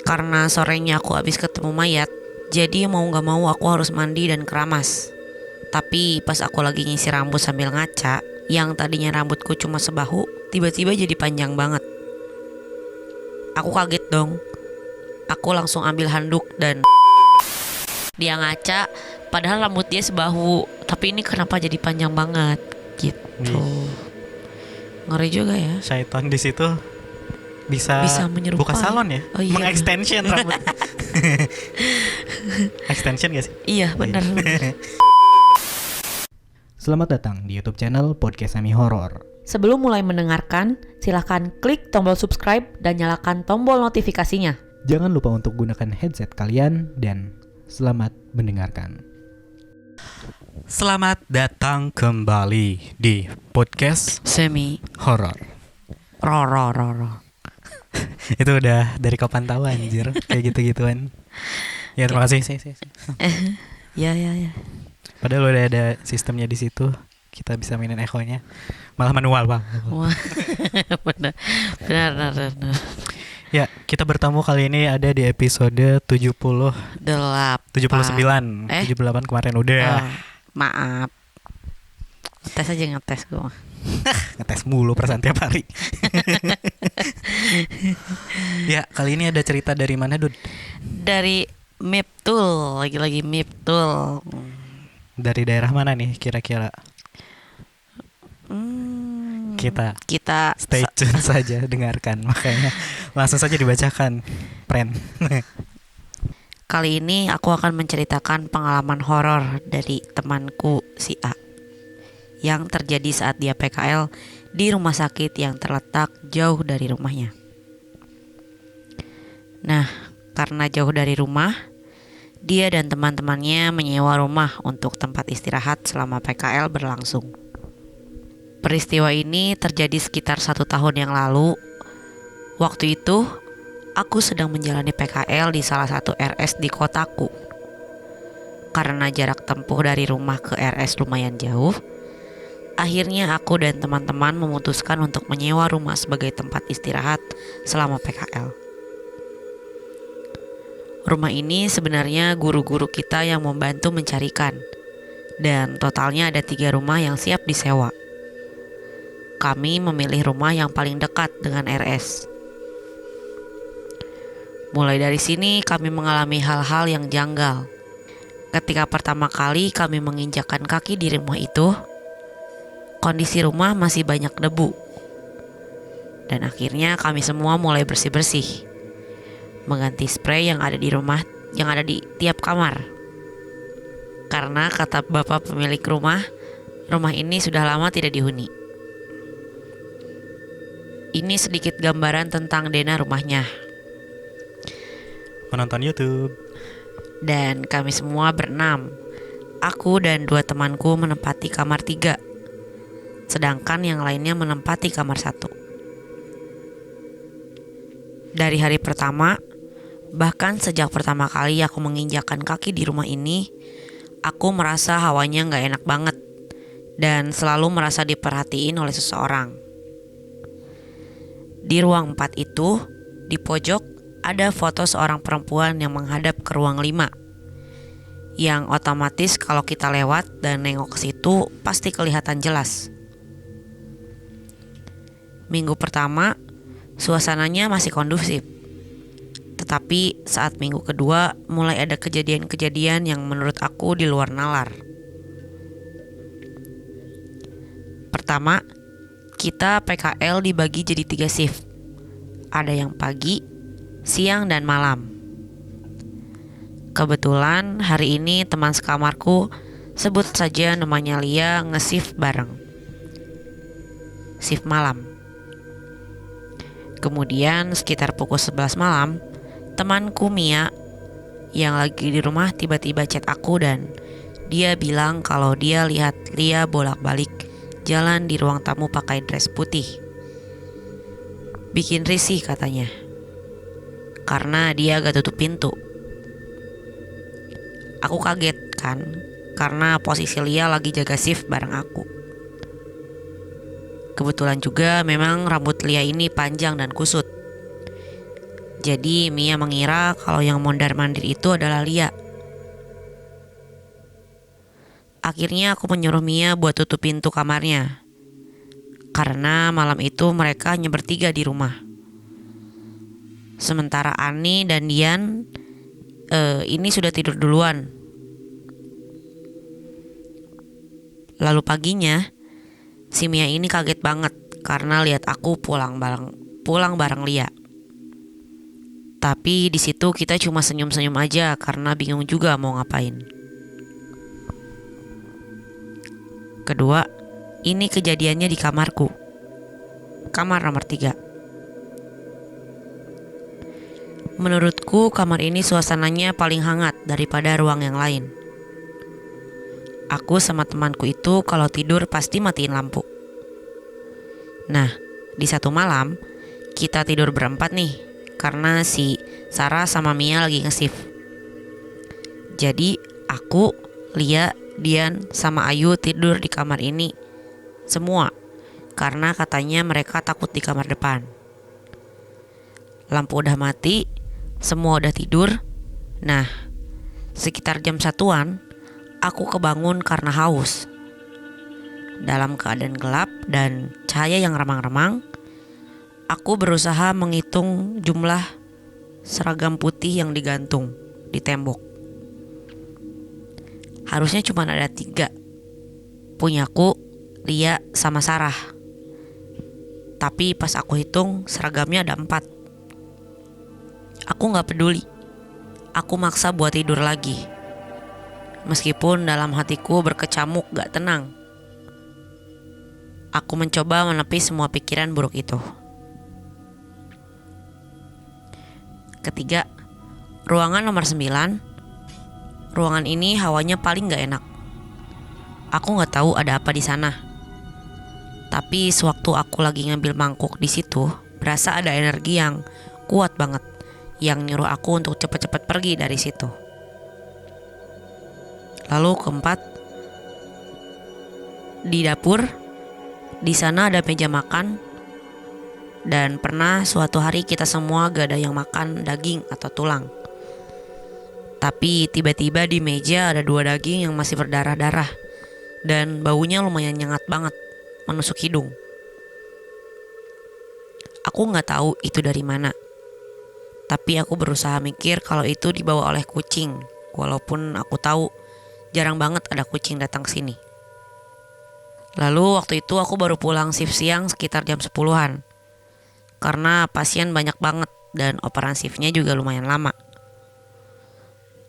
Karena sorenya aku habis ketemu mayat, jadi mau gak mau aku harus mandi dan keramas. Tapi pas aku lagi ngisi rambut sambil ngaca, yang tadinya rambutku cuma sebahu, tiba-tiba jadi panjang banget. Aku kaget dong. Aku langsung ambil handuk dan dia ngaca, padahal rambut dia sebahu, tapi ini kenapa jadi panjang banget gitu. Ngeri juga ya. Syaiton di situ bisa menyerupai. buka salon ya, Oh, iya. mengextension rambut. Extension gak sih? Iya benar. Selamat datang di YouTube channel Podcast Semi Horor. Sebelum mulai mendengarkan, silahkan klik tombol subscribe dan nyalakan tombol notifikasinya. Jangan lupa untuk gunakan headset kalian dan selamat mendengarkan. Selamat datang kembali di Podcast Semi Horor. Roro. Itu udah dari kapan tahu anjir, kayak gitu-gituan. Ya terima kasih. Ya. Padahal udah ada sistemnya di situ. Kita bisa mainin echo-nya. Malah manual, Bang. Wah, benar. Ya, kita bertemu kali ini ada di episode 79 78 kemarin udah. Maaf. Tes aja ngetes gue. Ngetes mulu perasaan tiap hari. Ya, kali ini ada cerita dari mana, Dud? Dari Miptul, lagi Miptul. Dari daerah mana nih kira-kira? Kita stay tune saja, dengarkan. Makanya langsung saja dibacakan, friend. Kali ini aku akan menceritakan pengalaman horor dari temanku si A yang terjadi saat dia PKL di rumah sakit yang terletak jauh dari rumahnya. Nah, karena jauh dari rumah, dia dan teman-temannya menyewa rumah untuk tempat istirahat selama PKL berlangsung. Peristiwa ini terjadi sekitar 1 tahun yang lalu. Waktu itu, aku sedang menjalani PKL di salah satu RS di kotaku. Karena jarak tempuh dari rumah ke RS lumayan jauh, akhirnya aku dan teman-teman memutuskan untuk menyewa rumah sebagai tempat istirahat selama PKL. Rumah ini sebenarnya guru-guru kita yang membantu mencarikan, dan totalnya ada 3 rumah yang siap disewa. Kami memilih rumah yang paling dekat dengan RS. Mulai dari sini kami mengalami hal-hal yang janggal. Ketika pertama kali kami menginjakkan kaki di rumah itu, kondisi rumah masih banyak debu. Dan akhirnya kami semua mulai bersih-bersih, mengganti spray yang ada di rumah, yang ada di tiap kamar. Karena kata bapak pemilik rumah ini sudah lama tidak dihuni. Ini sedikit gambaran tentang Dena rumahnya. Menonton YouTube. Dan kami semua berenam. Aku dan 2 temanku menempati kamar 3, sedangkan yang lainnya menempati kamar 1. Dari hari pertama, bahkan sejak pertama kali aku menginjakkan kaki di rumah ini, aku merasa hawanya gak enak banget dan selalu merasa diperhatiin oleh seseorang. Di ruang 4 itu, di pojok ada foto seorang perempuan yang menghadap ke ruang 5, yang otomatis kalau kita lewat dan nengok ke situ pasti kelihatan jelas. Minggu pertama, suasananya masih kondusif. Tetapi saat minggu kedua mulai ada kejadian-kejadian yang menurut aku di luar nalar. Pertama, kita PKL dibagi jadi 3 shift. Ada yang pagi, siang, dan malam. Kebetulan hari ini teman sekamarku, sebut saja namanya Lia, nge-shift bareng. Shift malam. Kemudian sekitar pukul 11 malam, temanku Mia yang lagi di rumah tiba-tiba chat aku dan dia bilang kalau dia lihat Lia bolak-balik jalan di ruang tamu pakai dress putih. Bikin risih katanya, karena dia gak tutup pintu. Aku kaget kan, karena posisi Lia lagi jaga shift bareng aku. Kebetulan juga memang rambut Lia ini panjang dan kusut. Jadi Mia mengira kalau yang mondar-mandir itu adalah Lia. Akhirnya aku menyuruh Mia buat tutup pintu kamarnya, karena malam itu mereka hanya bertiga di rumah. Sementara Ani dan Dian ini sudah tidur duluan. Lalu paginya si Mia ini kaget banget karena lihat aku pulang bareng Lia. Tapi di situ kita cuma senyum-senyum aja karena bingung juga mau ngapain. Kedua, ini kejadiannya di kamarku. Kamar nomor 3. Menurutku kamar ini suasananya paling hangat daripada ruang yang lain. Aku sama temanku itu kalau tidur pasti matiin lampu. Nah, di satu malam kita tidur berempat nih, karena si Sarah sama Mia lagi nge-shift. Jadi aku, Lia, Dian, sama Ayu tidur di kamar ini semua, karena katanya mereka takut di kamar depan. Lampu udah mati, semua udah tidur. Nah, sekitar jam 1-an aku kebangun karena haus. Dalam keadaan gelap dan cahaya yang remang-remang, aku berusaha menghitung jumlah seragam putih yang digantung di tembok. Harusnya cuma ada 3. Punyaku, Lia, sama Sarah. Tapi pas aku hitung seragamnya ada 4. Aku gak peduli. Aku maksa buat tidur lagi. Meskipun dalam hatiku berkecamuk gak tenang. Aku mencoba menepis semua pikiran buruk itu. Ketiga, ruangan nomor 9. Ruangan ini hawanya paling gak enak. Aku gak tahu ada apa di sana. Tapi sewaktu aku lagi ngambil mangkuk di situ, berasa ada energi yang kuat banget yang nyuruh aku untuk cepat-cepat pergi dari situ. Lalu keempat, di dapur. Di sana ada meja makan. Dan pernah suatu hari kita semua gak ada yang makan daging atau tulang. Tapi tiba-tiba di meja ada 2 daging yang masih berdarah-darah. Dan baunya lumayan nyengat banget, menusuk hidung. Aku gak tahu itu dari mana. Tapi aku berusaha mikir kalau itu dibawa oleh kucing. Walaupun aku tahu jarang banget ada kucing datang ke sini. Lalu waktu itu aku baru pulang shift siang sekitar jam 10-an. Karena pasien banyak banget dan operan shiftnya juga lumayan lama.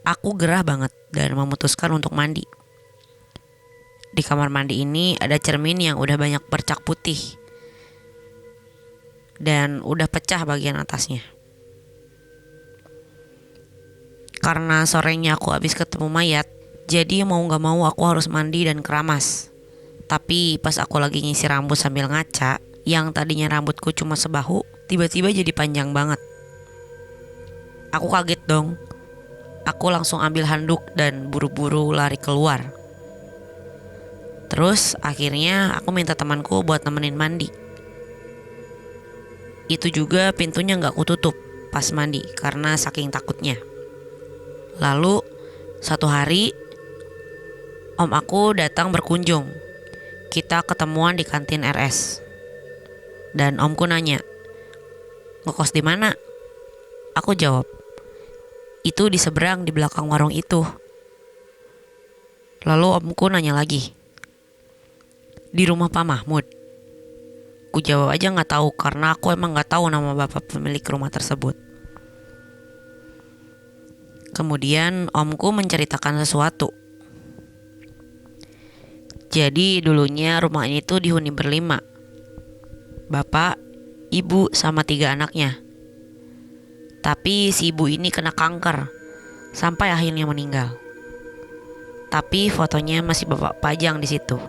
Aku gerah banget dan memutuskan untuk mandi. Di kamar mandi ini ada cermin yang udah banyak bercak putih. Dan udah pecah bagian atasnya. Karena sorenya aku habis ketemu mayat, jadi mau gak mau aku harus mandi dan keramas. Tapi pas aku lagi nyisir rambut sambil ngaca, yang tadinya rambutku cuma sebahu, tiba-tiba jadi panjang banget. Aku kaget dong. Aku langsung ambil handuk dan buru-buru lari keluar. Terus akhirnya aku minta temanku buat nemenin mandi. Itu juga pintunya gak kututup pas mandi karena saking takutnya. Lalu satu hari om aku datang berkunjung. Kita ketemuan di kantin RS. Dan omku nanya, "Ngekos di mana?" Aku jawab, "Itu di seberang di belakang warung itu." Lalu omku nanya lagi, "Di rumah Pak Mahmud?" Ku jawab aja gak tahu karena aku emang gak tahu nama bapak pemilik rumah tersebut. Kemudian omku menceritakan sesuatu. Jadi dulunya rumah ini tuh dihuni berlima. Bapak, ibu, sama 3 anaknya. Tapi si ibu ini kena kanker sampai akhirnya meninggal. Tapi fotonya masih bapak pajang di situ.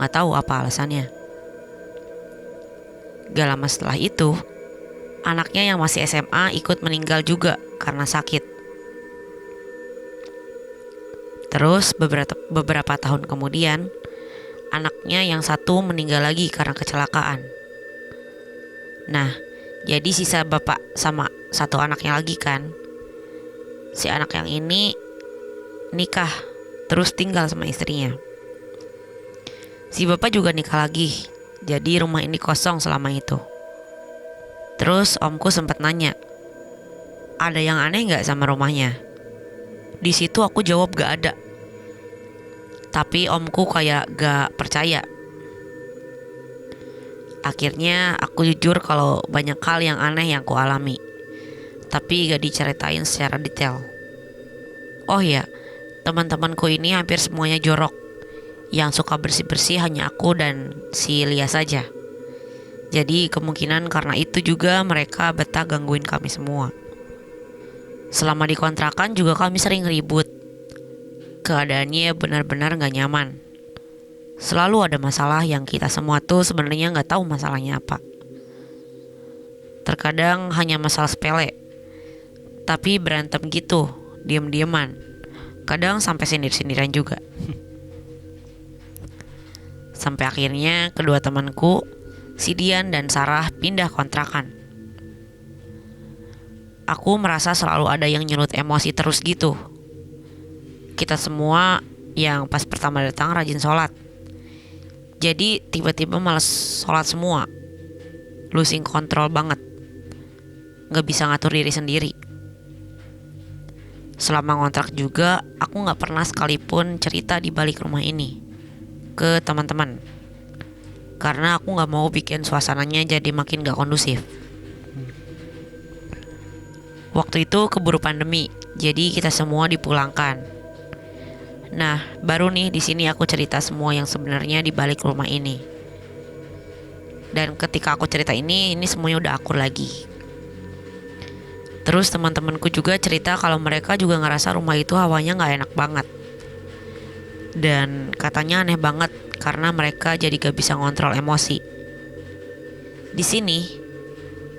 Nggak tahu apa alasannya. Gak lama setelah itu, anaknya yang masih SMA ikut meninggal juga karena sakit. Terus beberapa tahun kemudian, anaknya yang satu meninggal lagi karena kecelakaan. Nah, Jadi sisa bapak sama satu anaknya lagi kan. Si anak yang ini nikah, terus tinggal sama istrinya. Si bapak juga nikah lagi, jadi rumah ini kosong selama itu. Terus omku sempat nanya, ada yang aneh gak sama rumahnya? Di situ aku jawab gak ada. Tapi omku kayak gak percaya. Akhirnya aku jujur kalau banyak hal yang aneh yang ku alami, tapi gak diceritain secara detail. Oh ya, teman-temanku ini hampir semuanya jorok. Yang suka bersih-bersih hanya aku dan si Lia saja. Jadi kemungkinan karena itu juga mereka betah gangguin kami semua. Selama di kontrakan juga kami sering ribut. Keadaannya benar-benar gak nyaman. Selalu ada masalah yang kita semua tuh sebenarnya gak tahu masalahnya apa. Terkadang hanya masalah sepele, tapi berantem gitu, diam-diaman. Kadang sampai sindir-sindiran juga. Sampai akhirnya kedua temanku, si Dian dan Sarah, pindah kontrakan. Aku merasa selalu ada yang nyulut emosi terus gitu. Kita semua yang pas pertama datang rajin sholat, jadi tiba-tiba malas sholat semua. Losing control banget, gak bisa ngatur diri sendiri. Selama ngontrak juga, aku gak pernah sekalipun cerita di balik rumah ini ke teman-teman, karena aku gak mau bikin suasananya jadi makin gak kondusif. Waktu itu keburu pandemi, jadi kita semua dipulangkan. Nah, baru nih di sini aku cerita semua yang sebenarnya di balik rumah ini. Dan ketika aku cerita ini semuanya udah akur lagi. Terus teman-temanku juga cerita kalau mereka juga ngerasa rumah itu hawanya gak enak banget. Dan katanya aneh banget karena mereka jadi gak bisa ngontrol emosi. Di sini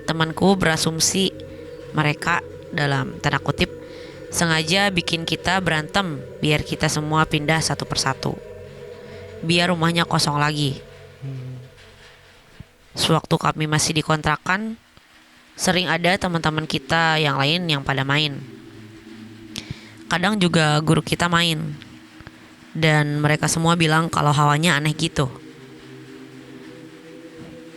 temanku berasumsi mereka dalam tanda kutip sengaja bikin kita berantem biar kita semua pindah satu persatu, biar rumahnya kosong lagi. Sewaktu kami masih di kontrakan, sering ada teman-teman kita yang lain yang pada main. Kadang juga guru kita main. Dan mereka semua bilang kalau hawanya aneh gitu.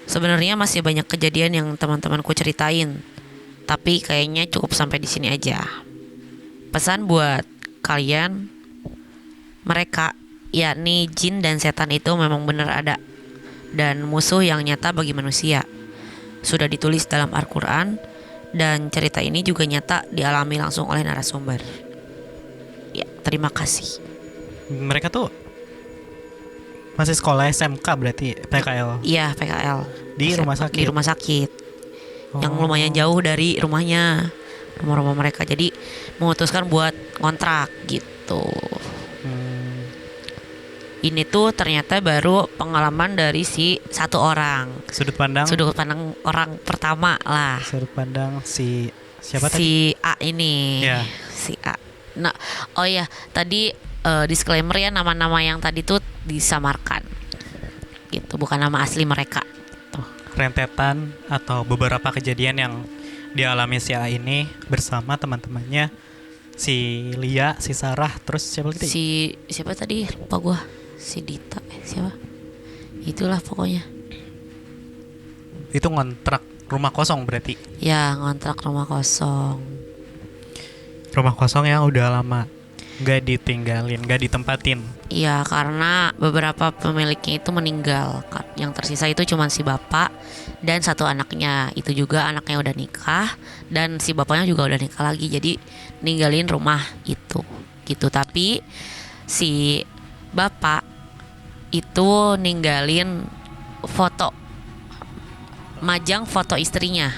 Sebenarnya masih banyak kejadian yang teman-temanku ceritain, tapi kayaknya cukup sampai di sini aja. Pesan buat kalian, mereka, yakni jin dan setan itu memang benar ada, dan musuh yang nyata bagi manusia. Sudah ditulis dalam Al-Quran, dan cerita ini juga nyata dialami langsung oleh narasumber. Ya, terima kasih. Mereka tuh masih sekolah SMK berarti, PKL. Iya, PKL. Di rumah sakit. Di rumah sakit. Yang lumayan jauh dari rumahnya, rumah-rumah mereka. Jadi memutuskan buat ngontrak gitu. Ini tuh ternyata baru pengalaman dari si satu orang. Sudut pandang orang pertama lah. Sudut pandang si siapa si tadi? A ini. Ya. Si A. Nah, oh ya, tadi disclaimer ya, nama-nama yang tadi tuh disamarkan gitu, bukan nama asli mereka tuh. Rentetan atau beberapa kejadian yang dialami si A ini bersama teman-temannya, si Lia, si Sarah, terus siapa lagi? Siapa tadi, lupa gua. Si Dita, siapa? Itulah pokoknya. Itu ngontrak rumah kosong berarti? Ya, ngontrak rumah kosong. Rumah kosong yang udah lama gak ditinggalin, gak ditempatin. Iya, karena beberapa pemiliknya itu meninggal. Yang tersisa itu cuma si bapak dan satu anaknya. Itu juga anaknya udah nikah, dan si bapaknya juga udah nikah lagi. Jadi ninggalin rumah itu gitu. Tapi si bapak itu ninggalin foto, majang foto istrinya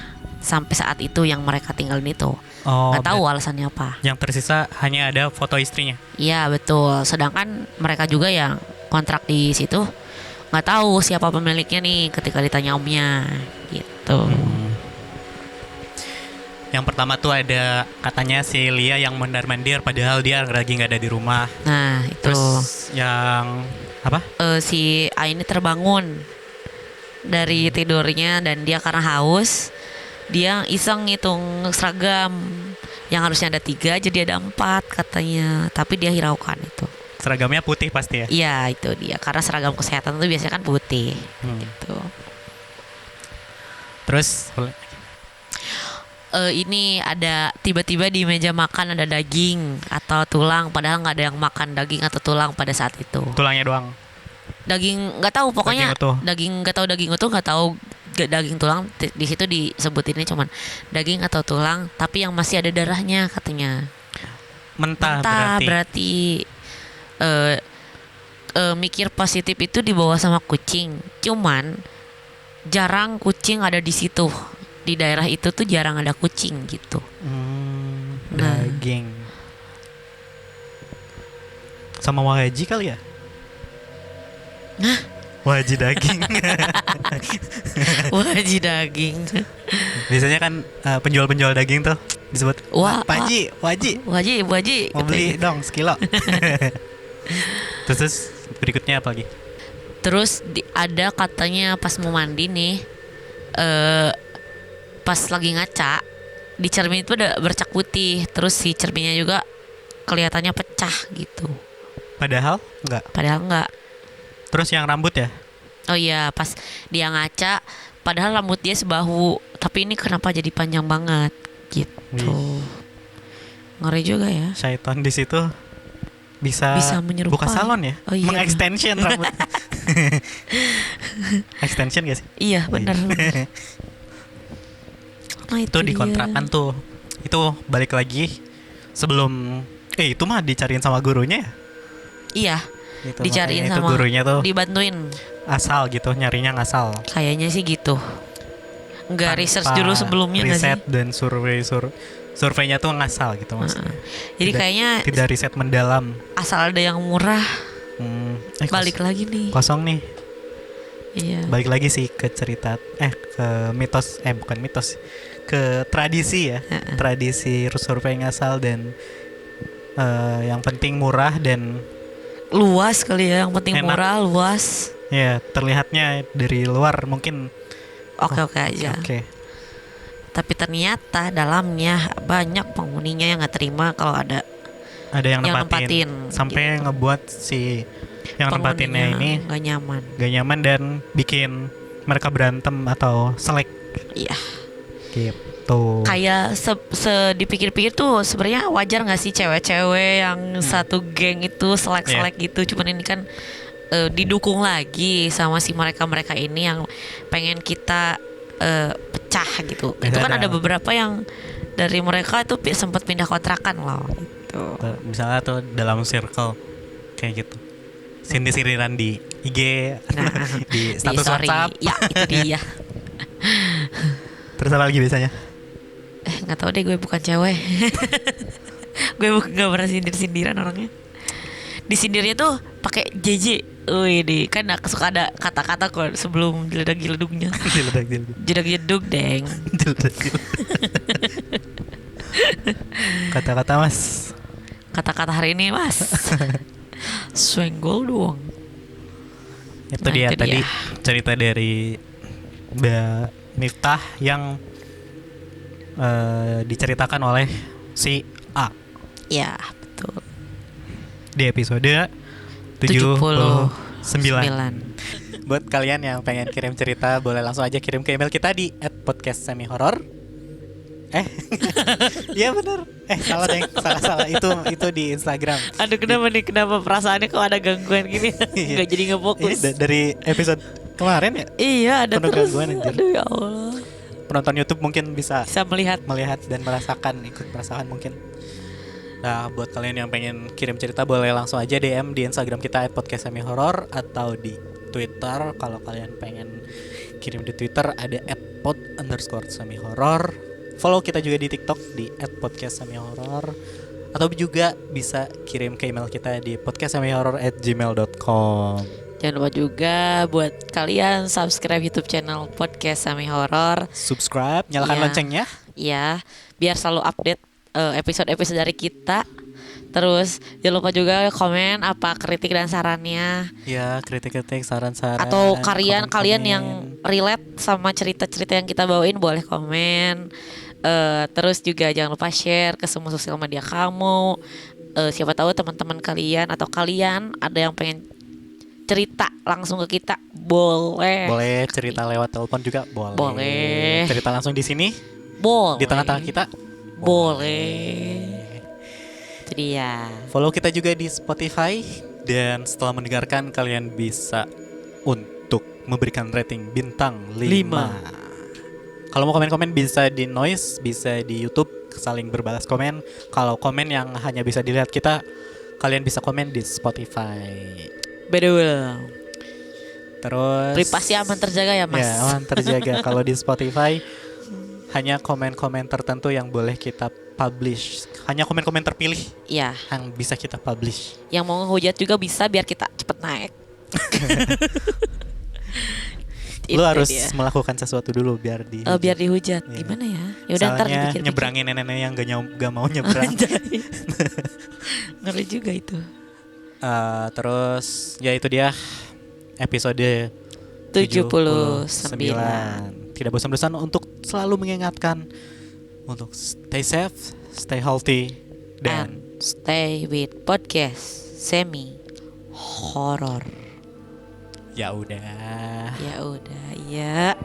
sampai saat itu yang mereka tinggalin itu. Nggak tahu alasannya apa. Yang tersisa hanya ada foto istrinya. Iya, betul. Sedangkan mereka juga yang kontrak di situ nggak tahu siapa pemiliknya nih ketika ditanya omnya gitu. Yang pertama tuh ada katanya si Lia yang mondar-mandir padahal dia lagi nggak ada di rumah. Nah itu. Terus yang apa? Si A ini terbangun dari tidurnya dan dia karena haus Dia iseng ngitung seragam yang harusnya ada 3 jadi ada 4 katanya, tapi dia hiraukan itu. Seragamnya putih pasti ya. Iya itu dia, karena seragam kesehatan itu biasanya kan putih gitu. Terus ini ada tiba-tiba di meja makan ada daging atau tulang, padahal nggak ada yang makan daging atau tulang pada saat itu. tulangnya doang. Daging nggak tahu, pokoknya Daging utuh. daging nggak tahu, daging utuh nggak tahu, daging tulang di situ disebutinnya cuman daging atau tulang, tapi yang masih ada darahnya katanya. Mentah Entah berarti mikir positif itu dibawa sama kucing, cuman jarang kucing ada di situ. Di daerah itu tuh jarang ada kucing gitu. Nah. Daging. Sama waji kali ya? Hah? Waji daging. Wajib daging. Biasanya kan penjual-penjual daging tuh disebut Pak Haji, Wajib mau beli dong sekilo. terus berikutnya apa lagi? Terus ada katanya pas mau mandi nih, pas lagi ngaca di cermin itu ada bercak putih, terus si cerminnya juga kelihatannya pecah gitu. Padahal enggak. Terus yang rambut ya? Oh iya, pas dia ngaca, padahal rambut dia sebahu, tapi ini kenapa jadi panjang banget gitu. Ngeri juga ya. Syaitan di situ bisa menyerupai. buka salon ya? Oh iya. Mengextension rambut. Extension gak sih? Iya benar. Nah, Itu dikontrakan tuh. Itu balik lagi sebelum itu mah dicariin sama gurunya ya? Iya, Gitu, dicariin makanya itu sama gurunya tuh dibantuin. asal gitu, nyarinya ngasal. Kayaknya sih gitu. Enggak research Tanpa dulu sebelumnya nggak sih? riset dan surveinya tuh ngasal gitu maksudnya. Jadi Tidak- kayaknya tidak riset mendalam. asal ada yang murah, balik kos- lagi nih. kosong nih. Iya. Balik lagi sih ke cerita ke mitos bukan mitos, ke tradisi ya. Tradisi survei ngasal dan yang penting murah dan Luas kali ya, yang penting Enak. murah, luas. ya terlihatnya dari luar mungkin Oke aja. oke. Tapi ternyata dalamnya banyak penghuninya yang nggak terima kalau ada Ada yang Yang nempatin, nempatin, sampai ngebuat si yang nempatinnya ini nggak nyaman. gak nyaman dan bikin mereka berantem atau selek Iya. gitu. Kayak dipikir-pikir tuh sebenarnya wajar nggak sih cewek-cewek yang satu geng itu selek-selek gitu. Cuman ini kan didukung lagi sama si mereka ini yang pengen kita pecah gitu. Itu kan ada beberapa yang dari mereka itu sempat pindah kontrakan loh gitu. Tuh, misalnya tuh dalam circle kayak gitu, sindir-sindiran di IG, Nah, di status sorry. WhatsApp. Ya itu dia. Terus apa lagi biasanya? Nggak tahu deh, gue bukan cewek. Gue nggak pernah sindir-sindiran orangnya. Disindirnya tuh pakai JJ. Wih deh, kan suka ada kata-kata kok sebelum jeledak-jeleduknya. Jedak-jeduk deng. Kata-kata mas. Kata-kata hari ini mas. Swenggol doang. Itu Nah, dia itu tadi dia. cerita dari Mbak Miftah yang diceritakan oleh si A Ya betul. di episode 79. Buat kalian yang pengen kirim cerita, boleh langsung aja kirim ke email kita di @podcastsemihoror. Iya benar. Salah deng, salah itu di Instagram. Aduh kenapa nih, kenapa perasaannya kok ada gangguan gini? Iya. Nggak jadi ngefokus. Dari episode kemarin ya. Iya ada Penuh terus. gangguan, anjir. Aduh ya Allah. Penonton YouTube mungkin bisa Bisa melihat. dan ikut merasakan mungkin. Nah, buat kalian yang pengen kirim cerita boleh langsung aja DM di Instagram kita @podcastsemihoror atau di Twitter. Kalau kalian pengen kirim di Twitter ada @pod_semihoror. Follow kita juga di TikTok di @podcastsemihoror, atau juga bisa kirim ke email kita di podcastsemihoror@gmail.com. Jangan lupa juga buat kalian subscribe YouTube channel Podcast Sami Horor. Subscribe, nyalakan Iya. loncengnya. Ya, biar selalu update episode-episode dari kita. Terus jangan lupa juga komen apa kritik dan sarannya, Ya, kritik-kritik, saran-saran atau kalian komen-komen. yang relate sama cerita-cerita yang kita bawain boleh komen. Terus juga jangan lupa share ke semua sosial media kamu. Siapa tahu teman-teman kalian atau kalian ada yang pengen cerita langsung ke kita, boleh. Boleh cerita lewat telepon juga boleh. Boleh. Cerita langsung di sini Boleh. di tengah-tengah kita. Boleh. Itu dia. Follow kita juga di Spotify, dan setelah mendengarkan kalian bisa untuk memberikan rating bintang 5. Kalau mau komen-komen bisa di Noise, bisa di YouTube, saling berbalas komen. Kalau komen yang hanya bisa dilihat kita, kalian bisa komen di Spotify. Betul. Terus Privasi aman terjaga ya, Mas. Ya, aman terjaga. Kalau di Spotify hanya komen-komen tertentu yang boleh kita publish. Hanya komen-komen terpilih Iya. yang bisa kita publish. Yang mau ngehujat juga bisa biar kita cepet naik. Lu Itu harus dia. melakukan sesuatu dulu biar di Biar dihujat. Iya. Gimana ya? Ya udah ntar Soalnya dipikir-pikir. nyebrangin nenek-nenek yang gak mau nyebrang. Anjay. Ngeri juga itu. Terus ya itu dia episode 79. Tidak bosan-bosan untuk selalu mengingatkan untuk stay safe, stay healthy, dan And stay with podcast semi horror. ya udah. Ya udah, ya.